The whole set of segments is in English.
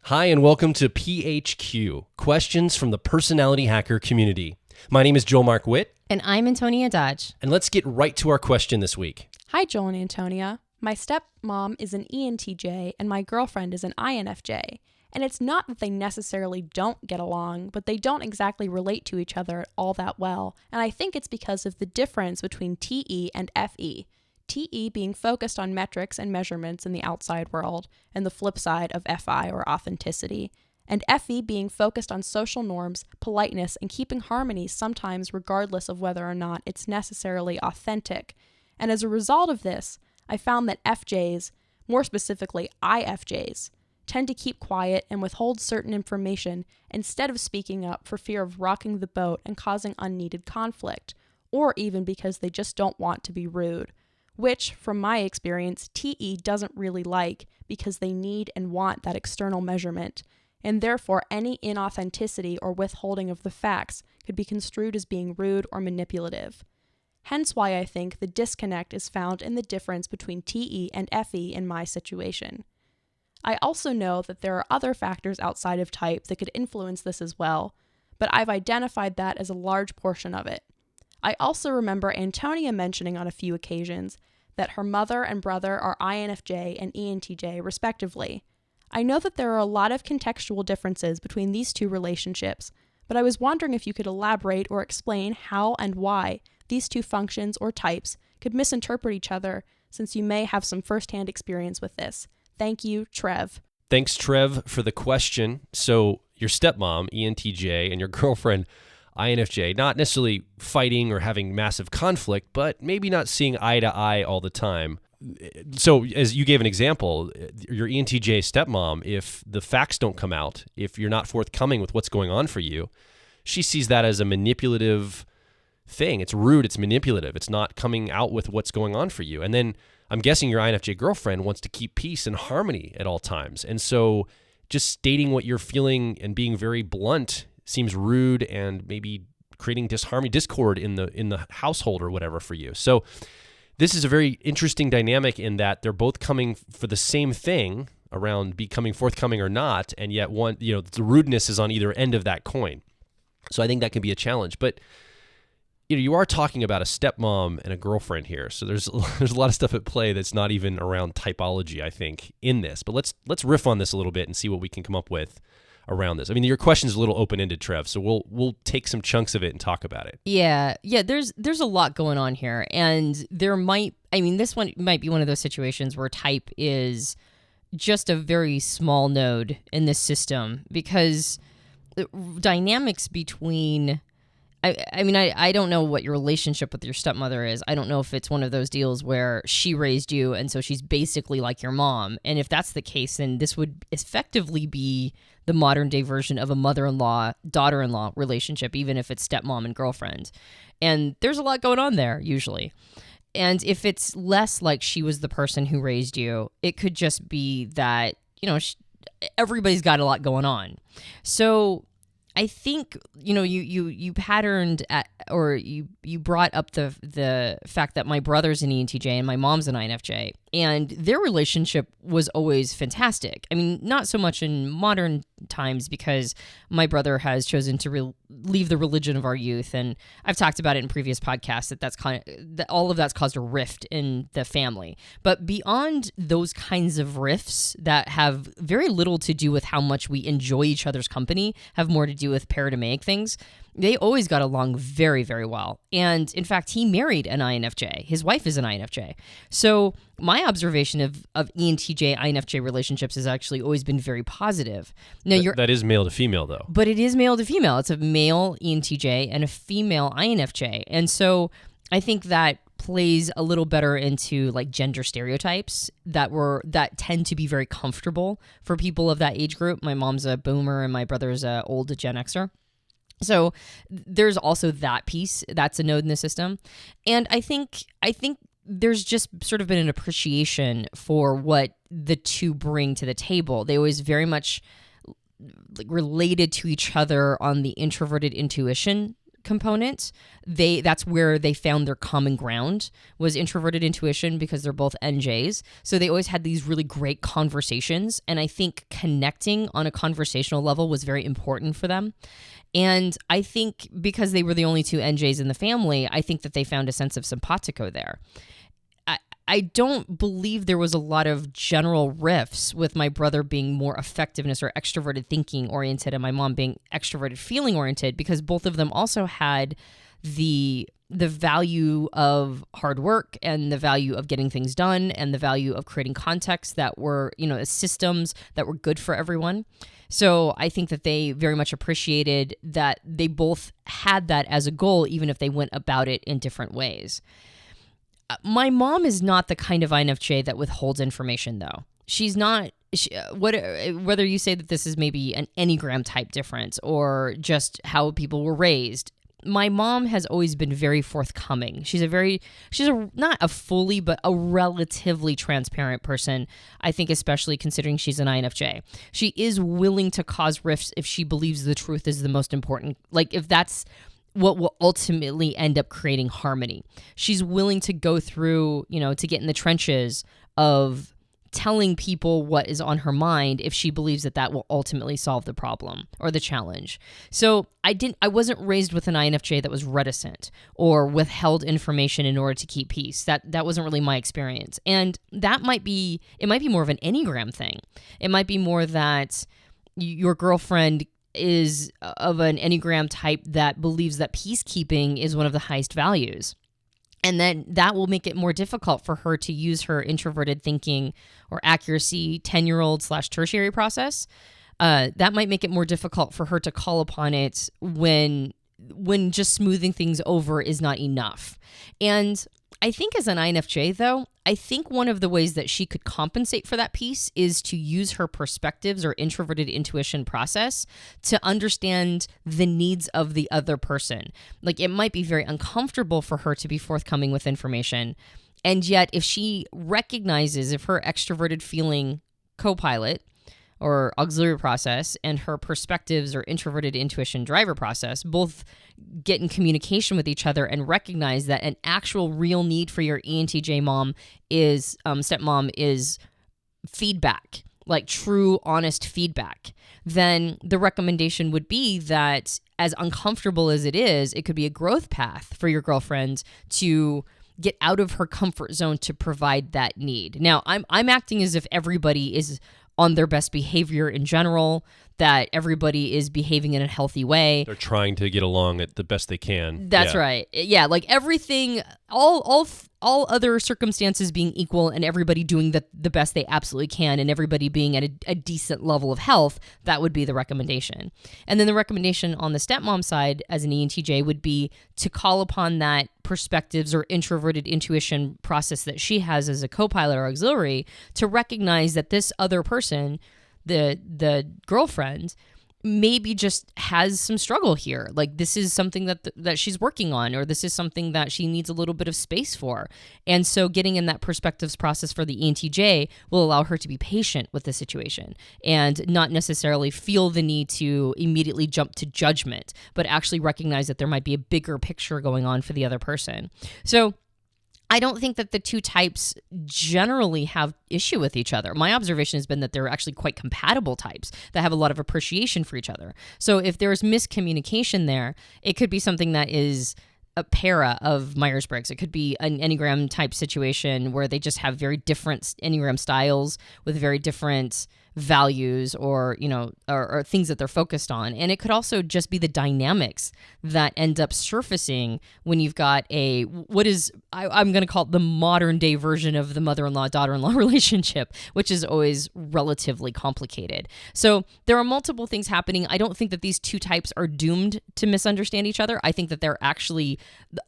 Hi, and welcome to PHQ, Questions from the Personality Hacker Community. My name is Joel Mark Witt. And I'm Antonia Dodge. And let's get right to our question this week. Hi, Joel and Antonia. My stepmom is an ENTJ and my girlfriend is an INFJ. And it's not that they necessarily don't get along, but they don't exactly relate to each other all that well. And I think it's because of the difference between TE and FE. TE being focused on metrics and measurements in the outside world, and the flip side of FI or authenticity. And FE being focused on social norms, politeness, and keeping harmony sometimes regardless of whether or not it's necessarily authentic. And as a result of this, I found that FJs, more specifically IFJs, tend to keep quiet and withhold certain information instead of speaking up for fear of rocking the boat and causing unneeded conflict, or even because they just don't want to be rude. Which, from my experience, TE doesn't really like because they need and want that external measurement, and therefore any inauthenticity or withholding of the facts could be construed as being rude or manipulative. Hence why I think the disconnect is found in the difference between TE and FE in my situation. I also know that there are other factors outside of type that could influence this as well, but I've identified that as a large portion of it. I also remember Antonia mentioning on a few occasions that her mother and brother are INFJ and ENTJ respectively. I know that there are a lot of contextual differences between these two relationships, but I was wondering if you could elaborate or explain how and why these two functions or types could misinterpret each other, since you may have some firsthand experience with this. Thank you, Trev. Thanks, Trev, for the question. So your stepmom, ENTJ, and your girlfriend, INFJ, not necessarily fighting or having massive conflict, but maybe not seeing eye to eye all the time. So as you gave an example, your ENTJ stepmom, if the facts don't come out, if you're not forthcoming with what's going on for you, she sees that as a manipulative thing. It's rude, it's manipulative, it's not coming out with what's going on for you. And then I'm guessing your INFJ girlfriend wants to keep peace and harmony at all times. And so just stating what you're feeling and being very blunt seems rude and maybe creating disharmony, discord in the household or whatever for you. So this is a very interesting dynamic in that they're both coming for the same thing around becoming forthcoming or not, and yet one, the rudeness is on either end of that coin. So I think that can be a challenge. But you are talking about a stepmom and a girlfriend here, so there's a lot of stuff at play that's not even around typology, I think, in this. But let's riff on this a little bit and see what we can come up with around this. I mean, your question is a little open-ended, Trev, so we'll take some chunks of it and talk about it. Yeah. There's a lot going on here, and this one might be one of those situations where type is just a very small node in this system, because the dynamics between I don't know what your relationship with your stepmother is. I don't know if it's one of those deals where she raised you and so she's basically like your mom. And if that's the case, then this would effectively be the modern day version of a mother-in-law, daughter-in-law relationship, even if it's stepmom and girlfriend. And there's a lot going on there usually. And if it's less like she was the person who raised you, it could just be that, everybody's got a lot going on. So I think, you patterned at, or you brought up the fact that my brother's an ENTJ and my mom's an INFJ, and their relationship was always fantastic. I mean, not so much in modern times, because my brother has chosen to leave the religion of our youth, and I've talked about it in previous podcasts that all of that's caused a rift in the family. But beyond those kinds of rifts that have very little to do with how much we enjoy each other's company, have more to do with paradigmatic things, they always got along very, very well. And in fact, he married an INFJ. His wife is an INFJ. So my observation of ENTJ, INFJ relationships has actually always been very positive. Now, that is male to female, though. But it is male to female. It's a male ENTJ and a female INFJ. And so I think that plays a little better into like gender stereotypes that tend to be very comfortable for people of that age group. My mom's a boomer and my brother's a old Gen Xer. So there's also that piece that's a node in the system. And I think there's just sort of been an appreciation for what the two bring to the table. They always very much related to each other on the introverted intuition component, that's where they found their common ground, was introverted intuition, because they're both NJs. So they always had these really great conversations. And I think connecting on a conversational level was very important for them. And I think because they were the only two NJs in the family, I think that they found a sense of simpatico there. I don't believe there was a lot of general rifts with my brother being more effectiveness or extroverted thinking oriented and my mom being extroverted feeling oriented, because both of them also had the value of hard work and the value of getting things done and the value of creating contexts that were, systems that were good for everyone. So I think that they very much appreciated that they both had that as a goal, even if they went about it in different ways. My mom is not the kind of INFJ that withholds information, though. She's not, whether you say that this is maybe an Enneagram type difference or just how people were raised, my mom has always been very forthcoming. She's not a fully, but a relatively transparent person, I think, especially considering she's an INFJ. She is willing to cause rifts if she believes the truth is the most important, like if that's what will ultimately end up creating harmony. She's willing to go through, to get in the trenches of telling people what is on her mind if she believes that will ultimately solve the problem or the challenge. So I wasn't raised with an INFJ that was reticent or withheld information in order to keep peace. That wasn't really my experience. And it might be more of an Enneagram thing. It might be more that your girlfriend is of an Enneagram type that believes that peacekeeping is one of the highest values. And then that will make it more difficult for her to use her introverted thinking or accuracy 10-year-old/tertiary process. That might make it more difficult for her to call upon it when just smoothing things over is not enough. And I think as an INFJ, though, I think one of the ways that she could compensate for that piece is to use her perspectives or introverted intuition process to understand the needs of the other person. Like, it might be very uncomfortable for her to be forthcoming with information. And yet, if she recognizes, if her extroverted feeling co-pilot or auxiliary process and her perspectives or introverted intuition driver process both get in communication with each other and recognize that an actual real need for your ENTJ mom is stepmom is feedback, like true, honest feedback, then the recommendation would be that, as uncomfortable as it could be a growth path for your girlfriend to get out of her comfort zone to provide that need. Now, I'm acting as if everybody is on their best behavior in general, that everybody is behaving in a healthy way. They're trying to get along at the best they can. That's right. Yeah, like everything, all other circumstances being equal and everybody doing the best they absolutely can and everybody being at a decent level of health, that would be the recommendation. And then the recommendation on the stepmom side as an ENTJ would be to call upon that perspectives or introverted intuition process that she has as a co-pilot or auxiliary to recognize that this other person, the girlfriend, maybe just has some struggle here. Like, this is something that she's working on, or this is something that she needs a little bit of space for. And so getting in that perspectives process for the ENTJ will allow her to be patient with the situation and not necessarily feel the need to immediately jump to judgment, but actually recognize that there might be a bigger picture going on for the other person. So I don't think that the two types generally have issue with each other. My observation has been that they're actually quite compatible types that have a lot of appreciation for each other. So if there's miscommunication there, it could be something that is a para of Myers-Briggs. It could be an Enneagram type situation where they just have very different Enneagram styles with very different values or things that they're focused on. And it could also just be the dynamics that end up surfacing when you've got I'm going to call it the modern day version of the mother-in-law, daughter-in-law relationship, which is always relatively complicated. So there are multiple things happening. I don't think that these two types are doomed to misunderstand each other. I think that they're actually,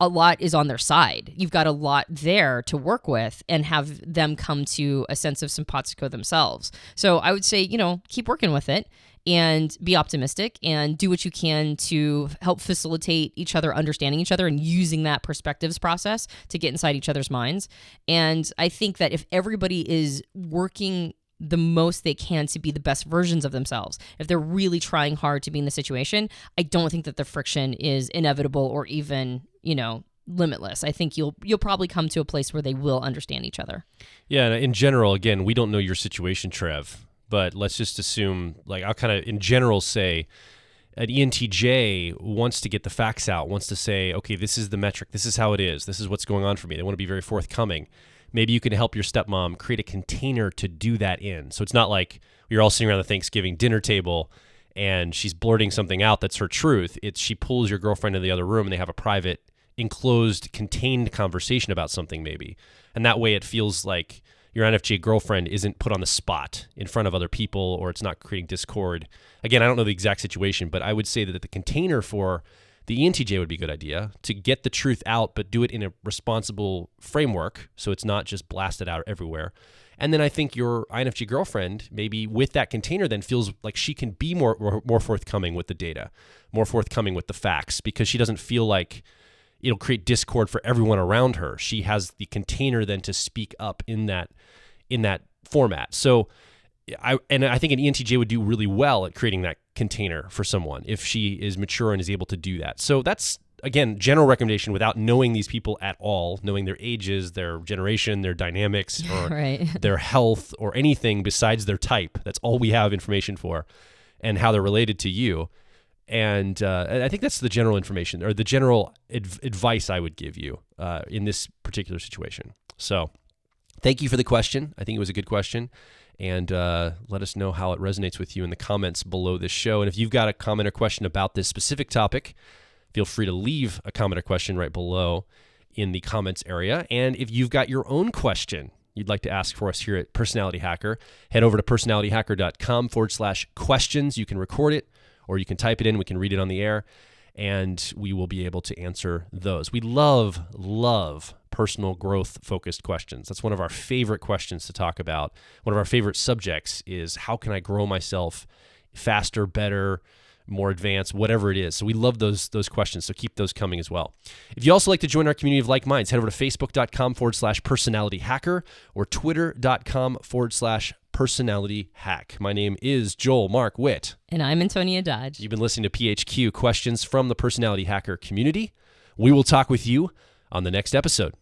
a lot is on their side. You've got a lot there to work with and have them come to a sense of simpatico themselves. So I would say, keep working with it and be optimistic and do what you can to help facilitate each other understanding each other and using that perspectives process to get inside each other's minds. And I think that if everybody is working the most they can to be the best versions of themselves. If they're really trying hard to be in the situation, I don't think that the friction is inevitable or even, limitless. I think you'll probably come to a place where they will understand each other. Yeah, and in general, again, we don't know your situation, Trev, but let's just assume, I'll kind of in general say an ENTJ wants to get the facts out, wants to say, okay, this is the metric, this is how it is, this is what's going on for me. They want to be very forthcoming. Maybe you can help your stepmom create a container to do that in. So it's not like you're all sitting around the Thanksgiving dinner table and she's blurting something out that's her truth. It's she pulls your girlfriend in the other room and they have a private, enclosed, contained conversation about something maybe. And that way it feels like your INFJ girlfriend isn't put on the spot in front of other people, or it's not creating discord. Again, I don't know the exact situation, but I would say that the container for the ENTJ would be a good idea to get the truth out, but do it in a responsible framework so it's not just blasted out everywhere. And then I think your INFJ girlfriend, maybe with that container, then feels like she can be more forthcoming with the data, more forthcoming with the facts, because she doesn't feel like it'll create discord for everyone around her. She has the container then to speak up in that format. So I think an ENTJ would do really well at creating that container for someone if she is mature and is able to do that. So that's, again, general recommendation without knowing these people at all, knowing their ages, their generation, their dynamics, or right. their health, or anything besides their type. That's all we have information for, and how they're related to you. And I think that's the general information, or the general advice I would give you in this particular situation. So thank you for the question. I think it was a good question. And let us know how it resonates with you in the comments below this show. And if you've got a comment or question about this specific topic, feel free to leave a comment or question right below in the comments area. And if you've got your own question you'd like to ask for us here at Personality Hacker, head over to personalityhacker.com/questions. You can record it, or you can type it in. We can read it on the air, and we will be able to answer those. We love personal growth-focused questions. That's one of our favorite questions to talk about. One of our favorite subjects is how can I grow myself faster, better, more advanced, whatever it is. So we love those questions, so keep those coming as well. If you also like to join our community of like minds, head over to facebook.com/personalityhacker or twitter.com/personalityhack. My name is Joel Mark Witt. And I'm Antonia Dodge. You've been listening to PHQ, questions from the Personality Hacker community. We will talk with you on the next episode.